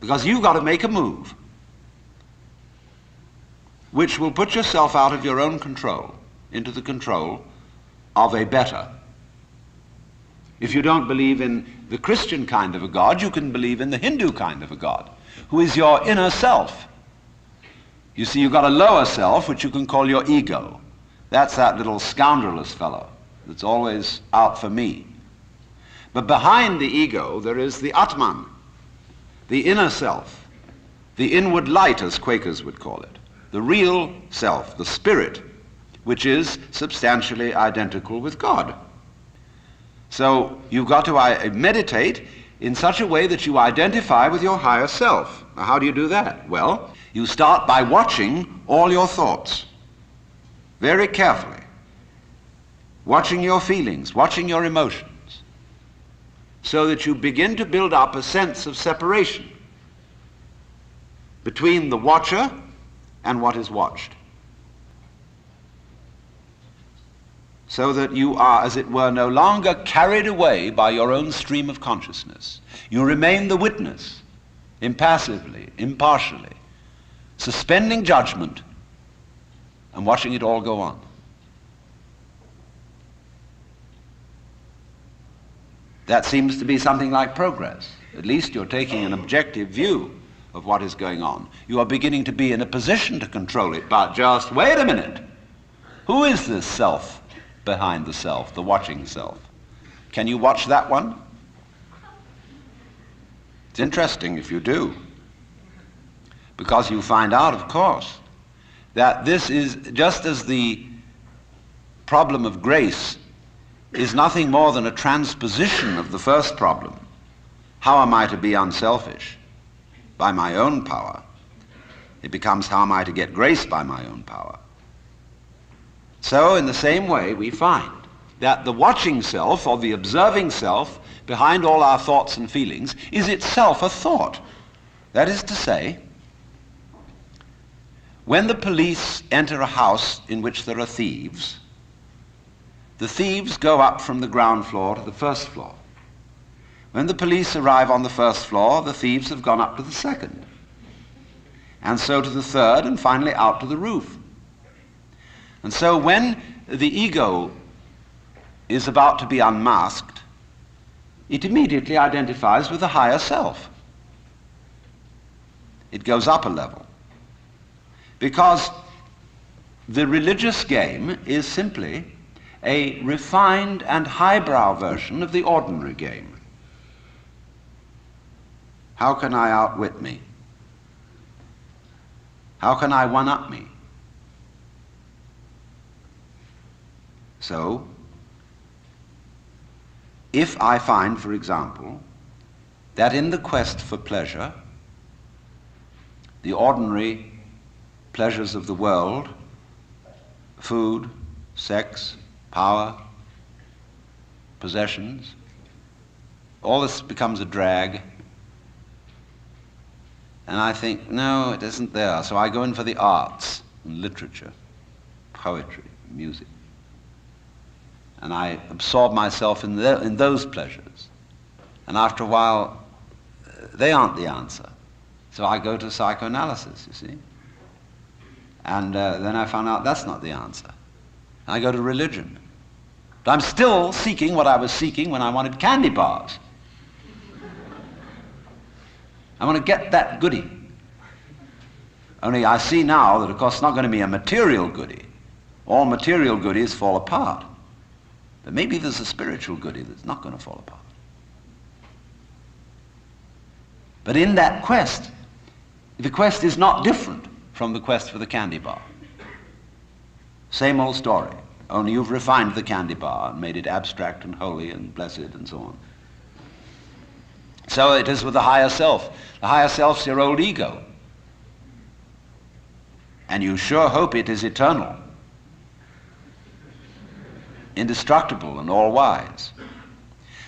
Because you've got to make a move which will put yourself out of your own control into the control of a better. If you don't believe in the Christian kind of a God, you can believe in the Hindu kind of a God, who is your inner self. You see, you've got a lower self, which you can call your ego. That's that little scoundrelous fellow that's always out for me. But behind the ego, there is the Atman, the inner self, the inward light, as Quakers would call it, the real self, the spirit, which is substantially identical with God. So you've got to meditate in such a way that you identify with your higher self. Now, how do you do that? Well, you start by watching all your thoughts very carefully, watching your feelings, watching your emotions, so that you begin to build up a sense of separation between the watcher and what is watched, so that you are, as it were, no longer carried away by your own stream of consciousness. You remain the witness, impassively, impartially, suspending judgment and watching it all go on. That seems to be something like progress. At least you're taking an objective view of what is going on. You are beginning to be in a position to control it, but just wait a minute. Who is this self behind the self, the watching self? Can you watch that one? It's interesting if you do, because you find out, of course, that this is just as the problem of grace is nothing more than a transposition of the first problem. How am I to be unselfish? By my own power. It becomes, how am I to get grace by my own power? So in the same way, we find that the watching self, or the observing self, behind all our thoughts and feelings, is itself a thought. That is to say, when the police enter a house in which there are thieves, the thieves go up from the ground floor to the first floor. When the police arrive on the first floor, the thieves have gone up to the second, and so to the third, and finally out to the roof. And so when the ego is about to be unmasked, it immediately identifies with the higher self. It goes up a level. Because the religious game is simply a refined and highbrow version of the ordinary game. How can I outwit me? How can I one-up me? So, if I find, for example, that in the quest for pleasure, the ordinary pleasures of the world, food, sex, power, possessions, all this becomes a drag, and I think, no, it isn't there, so I go in for the arts and literature, poetry, music. And I absorb myself in those pleasures. And after a while, they aren't the answer. So I go to psychoanalysis, you see. And then I found out that's not the answer. I go to religion. But I'm still seeking what I was seeking when I wanted candy bars. I want to get that goodie. Only I see now that, of course, it's not going to be a material goodie. All material goodies fall apart. But maybe there's a spiritual goodie that's not going to fall apart. But in that quest, the quest is not different from the quest for the candy bar. Same old story, only you've refined the candy bar and made it abstract and holy and blessed and so on. So it is with the higher self. The higher self's your old ego. And you sure hope it is eternal, indestructible and all-wise.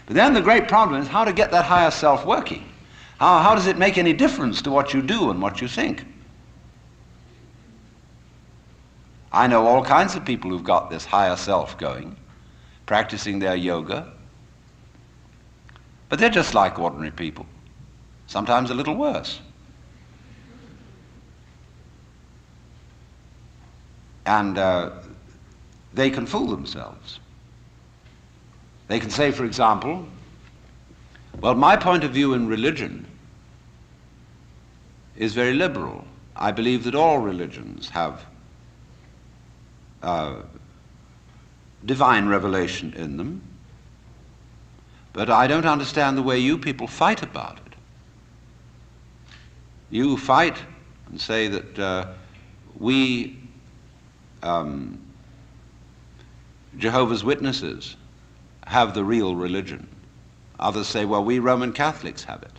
But then the great problem is how to get that higher self working. How does it make any difference to what you do and what you think? I know all kinds of people who've got this higher self going, practicing their yoga, but they're just like ordinary people. sometimes a little worse. And they can fool themselves. They can say, for example, well, my point of view in religion is very liberal. I believe that all religions have divine revelation in them, but I don't understand the way you people fight about it. You fight and say that we Jehovah's Witnesses have the real religion. Others say, well, we Roman Catholics have it.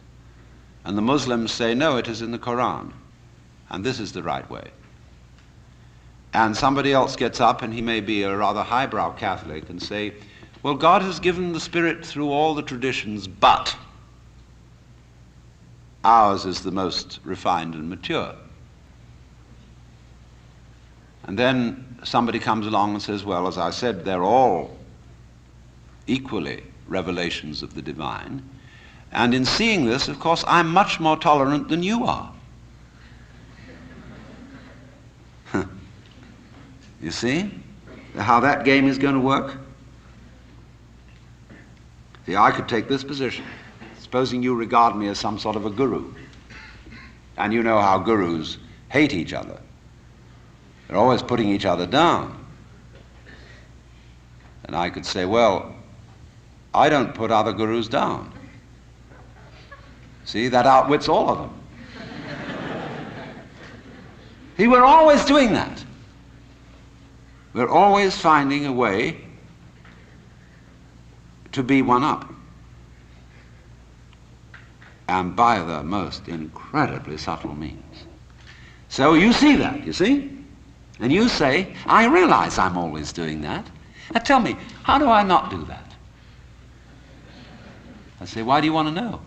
And the Muslims say, no, it is in the Quran, and this is the right way. And somebody else gets up, and he may be a rather highbrow Catholic, and say, well, God has given the Spirit through all the traditions, but ours is the most refined and mature. And then somebody comes along and says, well, as I said, they're all equally revelations of the divine. And in seeing this, of course, I'm much more tolerant than you are. You see how that game is going to work? See, I could take this position. Supposing you regard me as some sort of a guru, and you know how gurus hate each other. They're always putting each other down. And I could say, well, I don't put other gurus down. See, that outwits all of them. See, we're always doing that. We're always finding a way to be one up. And by the most incredibly subtle means. So you see that, you see? And you say, I realize I'm always doing that. Now tell me, how do I not do that? I say, why do you want to know?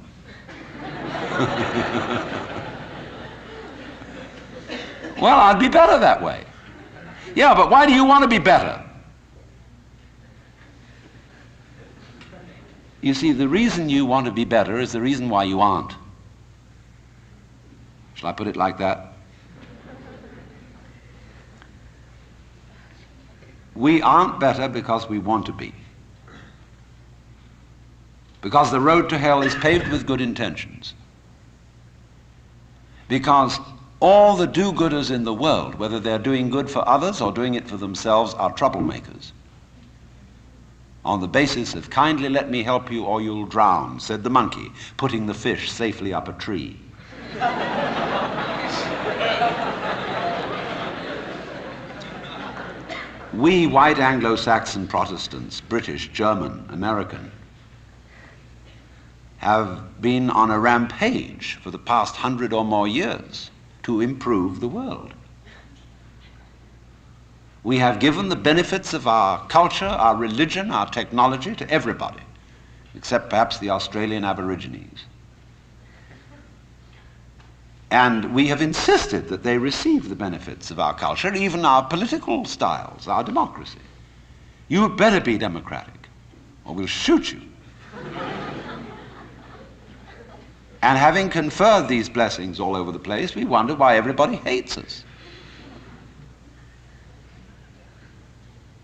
Well, I'd be better that way. Yeah, but why do you want to be better? You see, the reason you want to be better is the reason why you aren't. Shall I put it like that? We aren't better because we want to be. Because the road to hell is paved with good intentions. Because all the do-gooders in the world, whether they're doing good for others or doing it for themselves, are troublemakers. On the basis of kindly let me help you or you'll drown, said the monkey, putting the fish safely up a tree. We white Anglo-Saxon Protestants, British, German, American, have been on a rampage for the past 100 or more years to improve the world. We have given the benefits of our culture, our religion, our technology to everybody, except perhaps the Australian Aborigines. And we have insisted that they receive the benefits of our culture, even our political styles, our democracy. You had better be democratic, or we'll shoot you. And having conferred these blessings all over the place, we wonder why everybody hates us.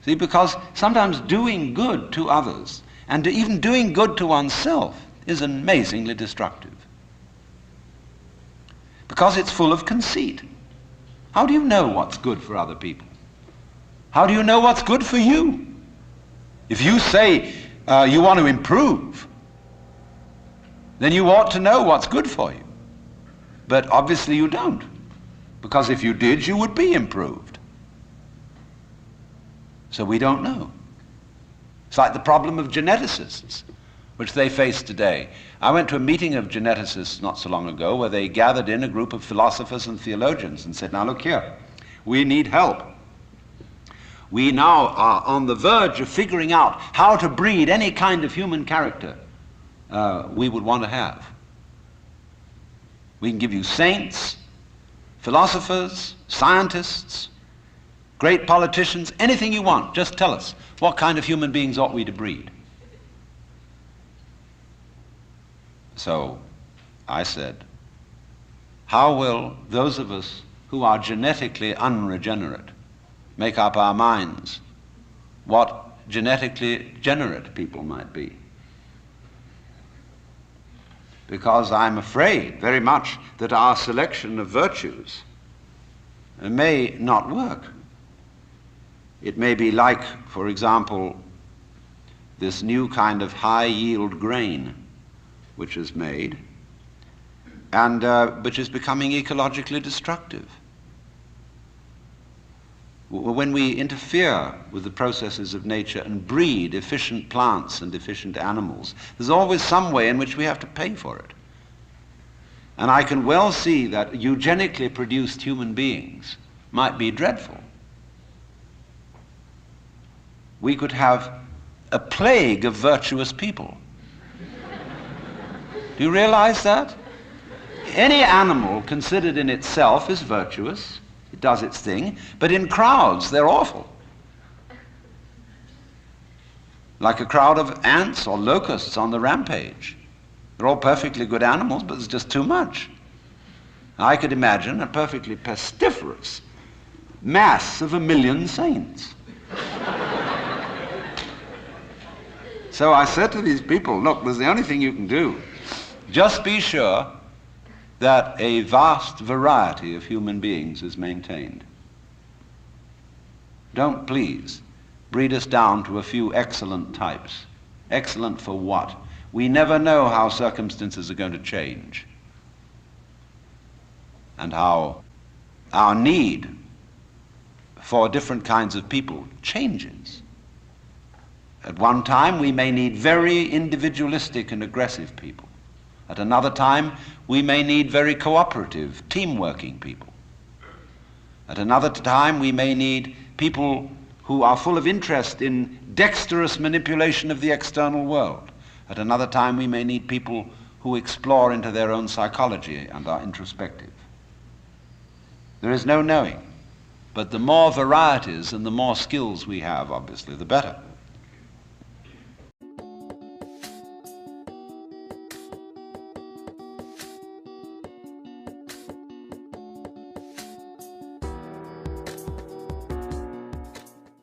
See, because sometimes doing good to others, and even doing good to oneself, is amazingly destructive. Because it's full of conceit. How do you know what's good for other people? How do you know what's good for you? If you say you want to improve, then you ought to know what's good for you. But obviously you don't, because if you did, you would be improved. So we don't know. It's like the problem of geneticists, which they face today. I went to a meeting of geneticists not so long ago where they gathered in a group of philosophers and theologians and said, now look here, we need help. We now are on the verge of figuring out how to breed any kind of human character we would want to have. We can give you saints, philosophers, scientists, great politicians, anything you want. Just tell us, what kind of human beings ought we to breed? So I said, how will those of us who are genetically unregenerate make up our minds what genetically generate people might be? Because I'm afraid very much that our selection of virtues may not work. It may be like, for example, this new kind of high-yield grain which is made and which is becoming ecologically destructive. When we interfere with the processes of nature and breed efficient plants and efficient animals, there's always some way in which we have to pay for it. And I can well see that eugenically produced human beings might be dreadful. We could have a plague of virtuous people. Do you realize that? Any animal considered in itself is virtuous. It does its thing, but in crowds they're awful. Like a crowd of ants or locusts on the rampage. They're all perfectly good animals, but there's just too much. I could imagine a perfectly pestiferous mass of 1 million saints. So I said to these people, look, there's the only thing you can do. Just be sure that a vast variety of human beings is maintained. Don't please breed us down to a few excellent types. Excellent for what? We never know how circumstances are going to change and how our need for different kinds of people changes. At one time, we may need very individualistic and aggressive people. At another time, we may need very cooperative, team-working people. At another time, we may need people who are full of interest in dexterous manipulation of the external world. At another time, we may need people who explore into their own psychology and are introspective. There is no knowing, but the more varieties and the more skills we have, obviously, the better.